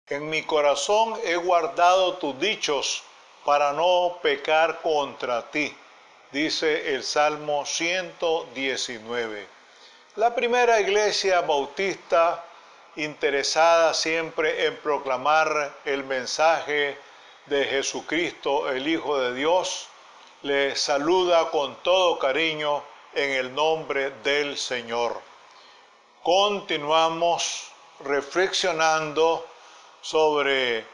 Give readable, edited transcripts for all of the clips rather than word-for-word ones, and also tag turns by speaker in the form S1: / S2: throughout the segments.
S1: En mi corazón he guardado tus dichos para no pecar contra ti, dice el Salmo 119. La primera iglesia bautista, interesada siempre en proclamar el mensaje de Jesucristo, el Hijo de Dios, le saluda con todo cariño en el nombre del Señor. Continuamos reflexionando sobre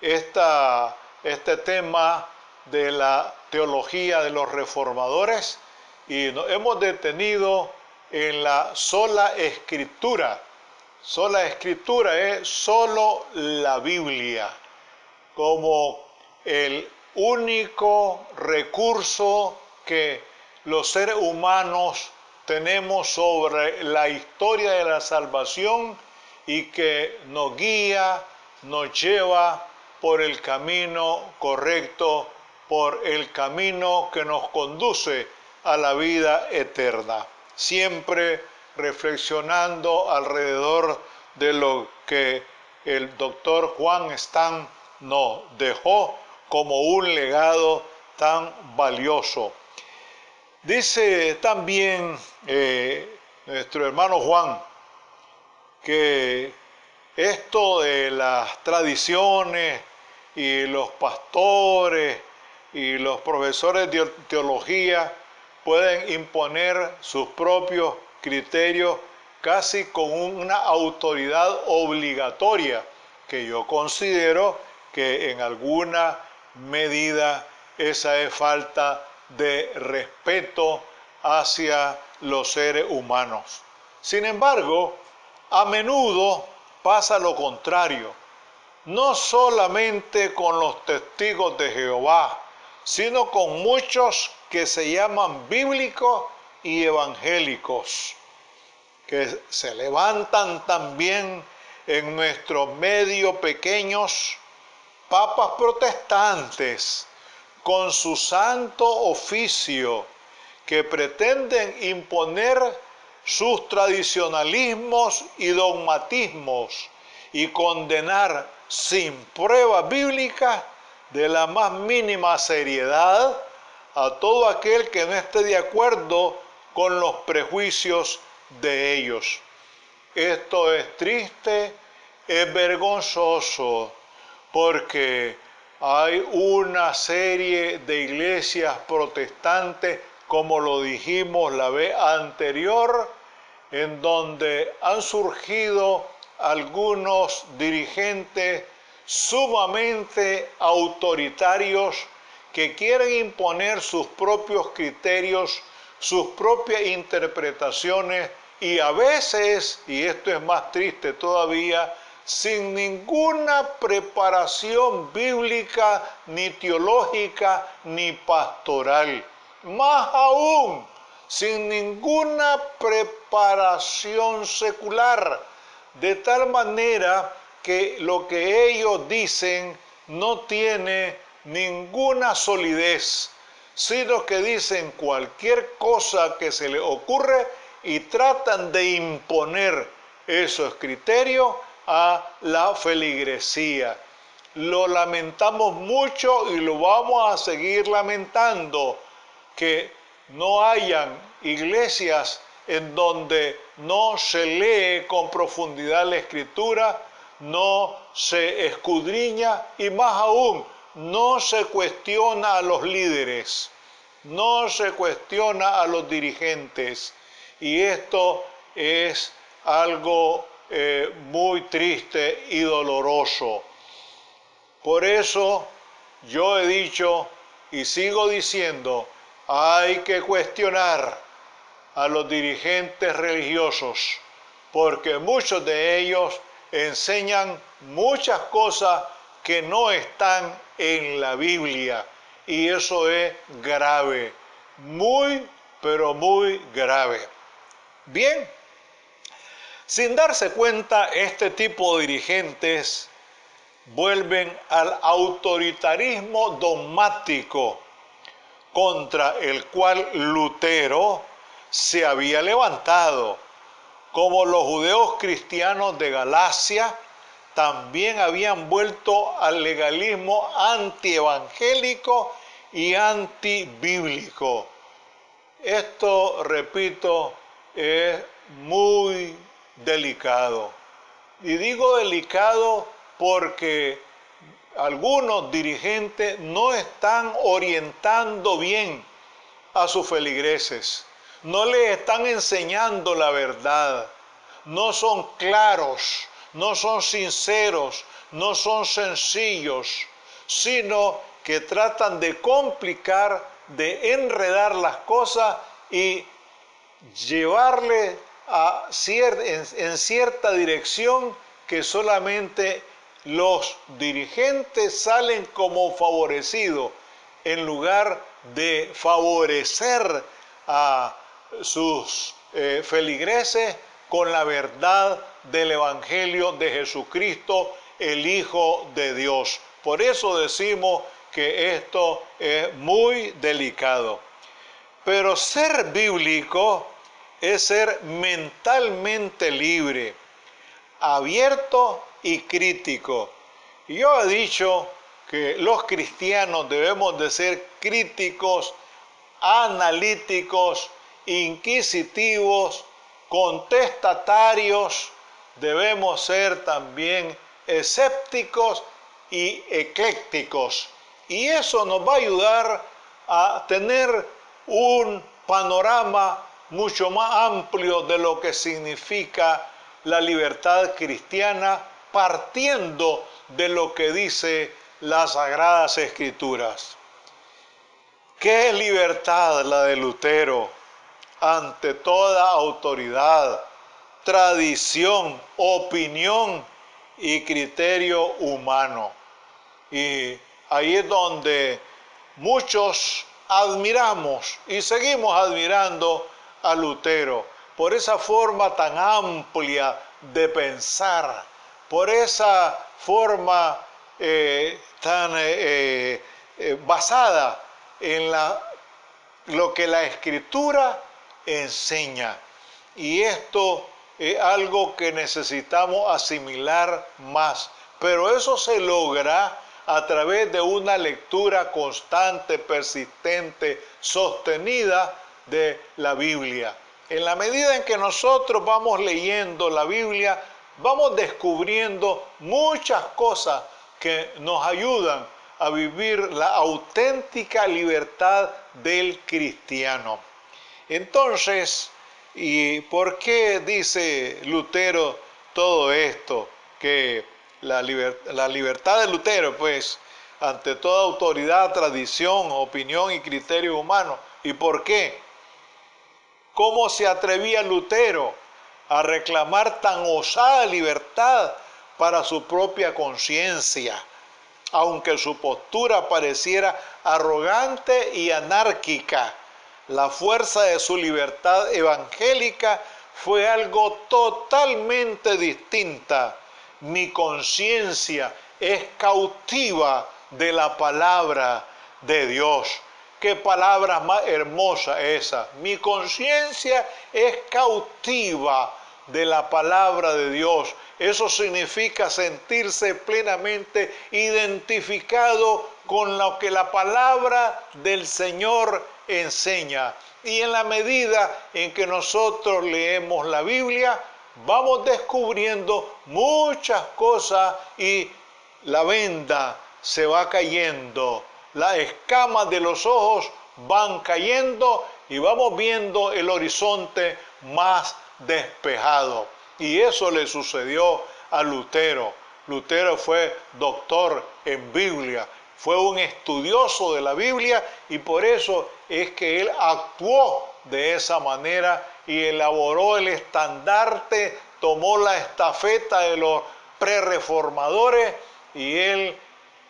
S1: este tema de la teología de los reformadores y nos hemos detenido en la sola escritura. Sola escritura es solo la Biblia como el único recurso que los seres humanos tenemos sobre la historia de la salvación y que nos guía, nos lleva por el camino correcto, por el camino que nos conduce a la vida eterna. Siempre reflexionando alrededor de lo que el doctor Juan Stam nos dejó como un legado tan valioso. Dice también nuestro hermano Juan que esto de las tradiciones y los pastores y los profesores de teología pueden imponer sus propios criterios casi con una autoridad obligatoria, que yo considero que en alguna medida esa es falta de respeto hacia los seres humanos. Sin embargo, a menudo pasa lo contrario, no solamente con los testigos de Jehová, sino con muchos que se llaman bíblicos y evangélicos, que se levantan también en nuestro medio pequeños papas protestantes con su santo oficio, que pretenden imponer sus tradicionalismos y dogmatismos y condenar sin prueba bíblica de la más mínima seriedad a todo aquel que no esté de acuerdo con los prejuicios de ellos. Esto es triste, es vergonzoso, porque hay una serie de iglesias protestantes, como lo dijimos la vez anterior, en donde han surgido algunos dirigentes sumamente autoritarios que quieren imponer sus propios criterios, sus propias interpretaciones y a veces, y esto es más triste todavía, sin ninguna preparación bíblica, ni teológica, ni pastoral. Más aún, sin ninguna preparación secular, de tal manera que lo que ellos dicen no tiene ninguna solidez, sino que dicen cualquier cosa que se les ocurre y tratan de imponer esos criterios a la feligresía. Lo lamentamos mucho y lo vamos a seguir lamentando, que no hayan iglesias en donde no se lee con profundidad la Escritura, no se escudriña y más aún no se cuestiona a los líderes, no se cuestiona a los dirigentes. Y esto es algo muy triste y doloroso. Por eso yo he dicho y sigo diciendo, hay que cuestionar a los dirigentes religiosos, porque muchos de ellos enseñan muchas cosas que no están en la Biblia, y eso es grave, muy, pero muy grave. Bien, sin darse cuenta, este tipo de dirigentes vuelven al autoritarismo dogmático contra el cual Lutero se había levantado, como los judeos cristianos de Galacia también habían vuelto al legalismo antievangélico y antibíblico. Esto, repito, es muy delicado. Y digo delicado porque algunos dirigentes no están orientando bien a sus feligreses, no les están enseñando la verdad, no son claros, no son sinceros, no son sencillos, sino que tratan de complicar, de enredar las cosas y llevarle en cierta dirección que solamente los dirigentes salen como favorecidos en lugar de favorecer a sus feligreses con la verdad del Evangelio de Jesucristo, el Hijo de Dios. Por eso decimos que esto es muy delicado. Pero ser bíblico es ser mentalmente libre, abierto y crítico. Y yo he dicho que los cristianos debemos de ser críticos, analíticos, inquisitivos, contestatarios, debemos ser también escépticos y eclécticos. Y eso nos va a ayudar a tener un panorama mucho más amplio de lo que significa la libertad cristiana, partiendo de lo que dice las Sagradas Escrituras. ¿Qué es libertad la de Lutero? Ante toda autoridad, tradición, opinión y criterio humano. Y ahí es donde muchos admiramos y seguimos admirando a Lutero por esa forma tan amplia de pensar, por esa forma tan basada en lo que la Escritura enseña. Y esto es algo que necesitamos asimilar más, pero eso se logra a través de una lectura constante, persistente, sostenida de la Biblia. En la medida en que nosotros vamos leyendo la Biblia, vamos descubriendo muchas cosas que nos ayudan a vivir la auténtica libertad del cristiano. Entonces, ¿y por qué dice Lutero todo esto? Que la libertad de Lutero, pues, ante toda autoridad, tradición, opinión y criterio humano. ¿Y por qué? ¿Cómo se atrevía Lutero a reclamar tan osada libertad para su propia conciencia, aunque su postura pareciera arrogante y anárquica? La fuerza de su libertad evangélica fue algo totalmente distinta. Mi conciencia es cautiva de la palabra de Dios. Qué palabra más hermosa esa. Mi conciencia es cautiva de la palabra de Dios. Eso significa sentirse plenamente identificado con lo que la palabra del Señor enseña. Y en la medida en que nosotros leemos la Biblia, vamos descubriendo muchas cosas y la venda se va cayendo, las escamas de los ojos van cayendo y vamos viendo el horizonte más despejado. Y eso le sucedió a Lutero. Lutero fue doctor en Biblia, fue un estudioso de la Biblia y por eso es que él actuó de esa manera y elaboró el estandarte, tomó la estafeta de los prerreformadores y él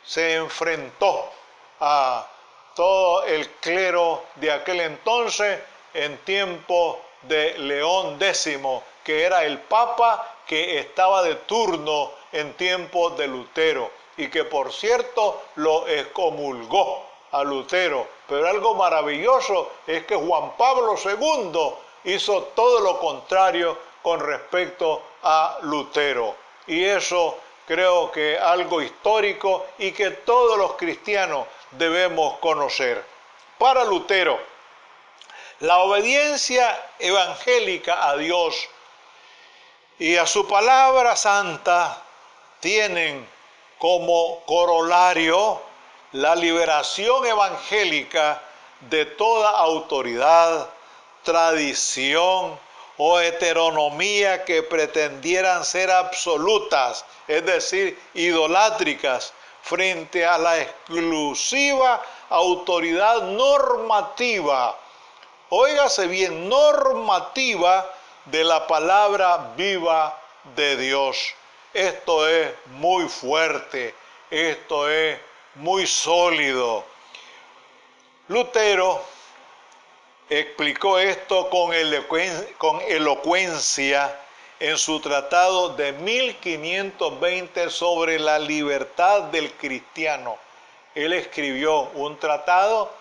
S1: se enfrentó a todo el clero de aquel entonces en tiempo de León X, que era el papa que estaba de turno en tiempo de Lutero y que por cierto lo excomulgó a Lutero. Pero algo maravilloso es que Juan Pablo II hizo todo lo contrario con respecto a Lutero. Y eso creo que algo histórico y que todos los cristianos debemos conocer. Para Lutero, la obediencia evangélica a Dios y a su palabra santa tienen como corolario la liberación evangélica de toda autoridad, tradición o heteronomía que pretendieran ser absolutas, es decir, idolátricas, frente a la exclusiva autoridad normativa, óigase bien, normativa de la palabra viva de Dios. Esto es muy fuerte, esto es muy sólido. Lutero explicó esto con elocuencia en su tratado de 1520 sobre la libertad del cristiano. Él escribió un tratado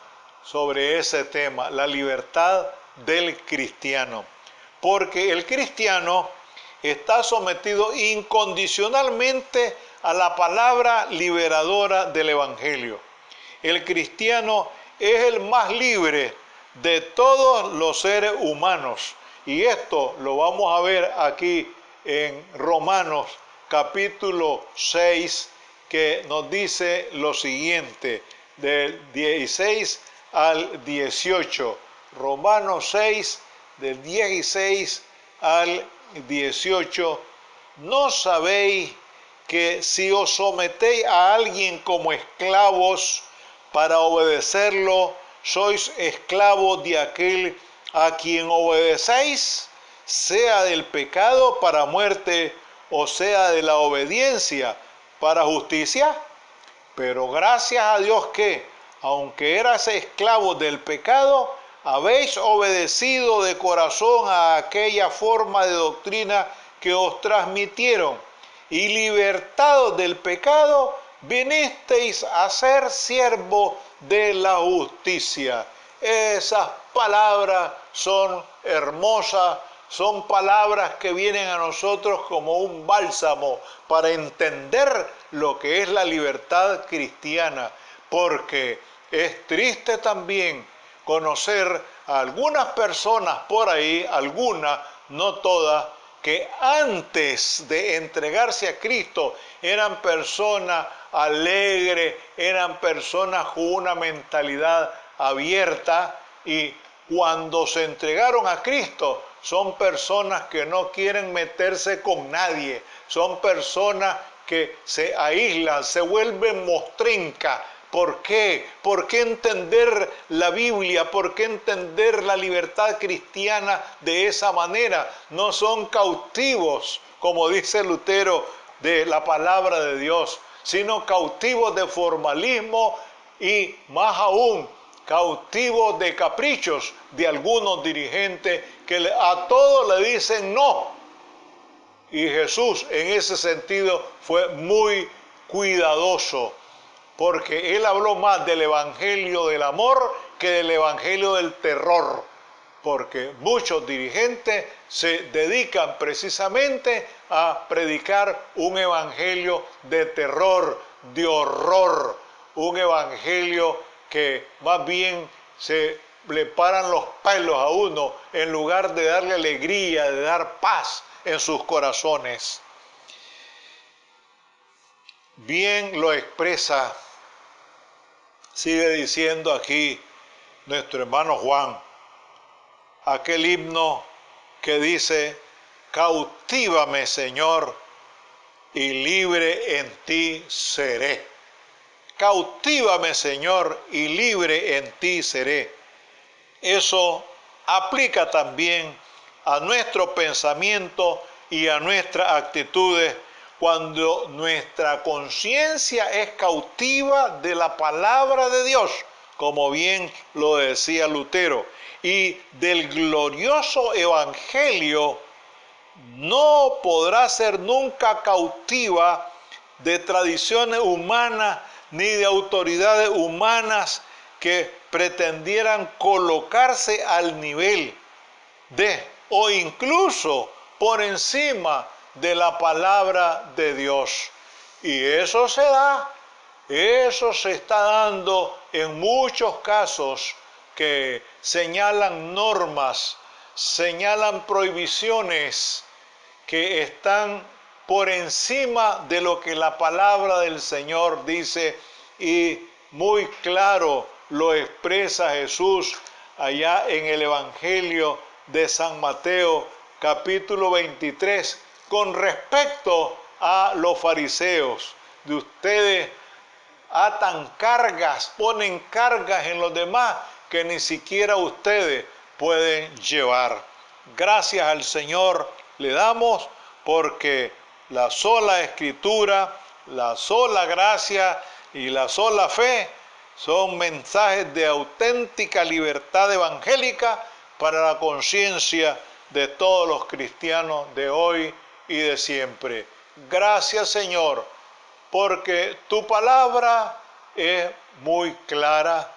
S1: sobre ese tema, la libertad del cristiano. Porque el cristiano está sometido incondicionalmente a la palabra liberadora del Evangelio. El cristiano es el más libre de todos los seres humanos. Y esto lo vamos a ver aquí en Romanos capítulo 6, que nos dice lo siguiente, del 16 al 18. Romanos 6, del 16 al 18. ¿No sabéis que si os sometéis a alguien como esclavos para obedecerlo, sois esclavos de aquel a quien obedecéis, sea del pecado para muerte o sea de la obediencia para justicia? Pero gracias a Dios que, aunque eras esclavos del pecado, habéis obedecido de corazón a aquella forma de doctrina que os transmitieron, y libertados del pecado, vinisteis a ser siervos de la justicia. Esas palabras son hermosas, son palabras que vienen a nosotros como un bálsamo para entender lo que es la libertad cristiana, porque es triste también conocer a algunas personas por ahí, algunas, no todas, que antes de entregarse a Cristo eran personas alegres, eran personas con una mentalidad abierta, y cuando se entregaron a Cristo son personas que no quieren meterse con nadie, son personas que se aíslan, se vuelven mostrencas. ¿Por qué? ¿Por qué entender la Biblia? ¿Por qué entender la libertad cristiana de esa manera? No son cautivos, como dice Lutero, de la palabra de Dios, sino cautivos de formalismo y más aún cautivos de caprichos de algunos dirigentes que a todos le dicen no. Y Jesús en ese sentido fue muy cuidadoso, porque él habló más del evangelio del amor que del evangelio del terror, porque muchos dirigentes se dedican precisamente a predicar un evangelio de terror, de horror, un evangelio que más bien se le paran los pelos a uno en lugar de darle alegría, de dar paz en sus corazones. Bien lo expresa, sigue diciendo aquí nuestro hermano Juan, aquel himno que dice: cautívame, Señor, y libre en ti seré. Cautívame, Señor, y libre en ti seré. Eso aplica también a nuestro pensamiento y a nuestras actitudes cuando nuestra conciencia es cautiva de la palabra de Dios, como bien lo decía Lutero, y del glorioso evangelio. No podrá ser nunca cautiva de tradiciones humanas ni de autoridades humanas que pretendieran colocarse al nivel de o incluso por encima de la palabra de Dios. Y eso se da, eso se está dando en muchos casos que señalan normas, señalan prohibiciones que están por encima de lo que la palabra del Señor dice, y muy claro lo expresa Jesús allá en el Evangelio de San Mateo, capítulo 23, con respecto a los fariseos. De ustedes atan cargas, ponen cargas en los demás que ni siquiera ustedes pueden llevar. Gracias al Señor le damos, porque la sola escritura, la sola gracia y la sola fe son mensajes de auténtica libertad evangélica para la conciencia de todos los cristianos de hoy y de siempre. Gracias, Señor, porque tu palabra es muy clara,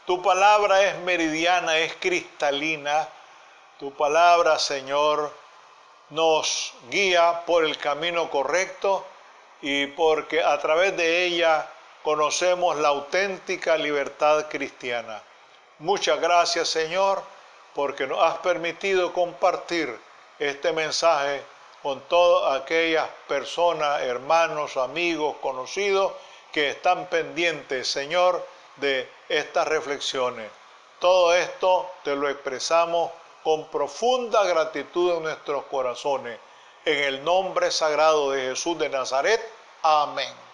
S1: tu palabra es meridiana, es cristalina. Tu palabra, Señor, nos guía por el camino correcto, y porque a través de ella conocemos la auténtica libertad cristiana. Muchas gracias, Señor, porque nos has permitido compartir este mensaje con todas aquellas personas, hermanos, amigos, conocidos que están pendientes, Señor, de estas reflexiones. Todo esto te lo expresamos con profunda gratitud en nuestros corazones. En el nombre sagrado de Jesús de Nazaret. Amén.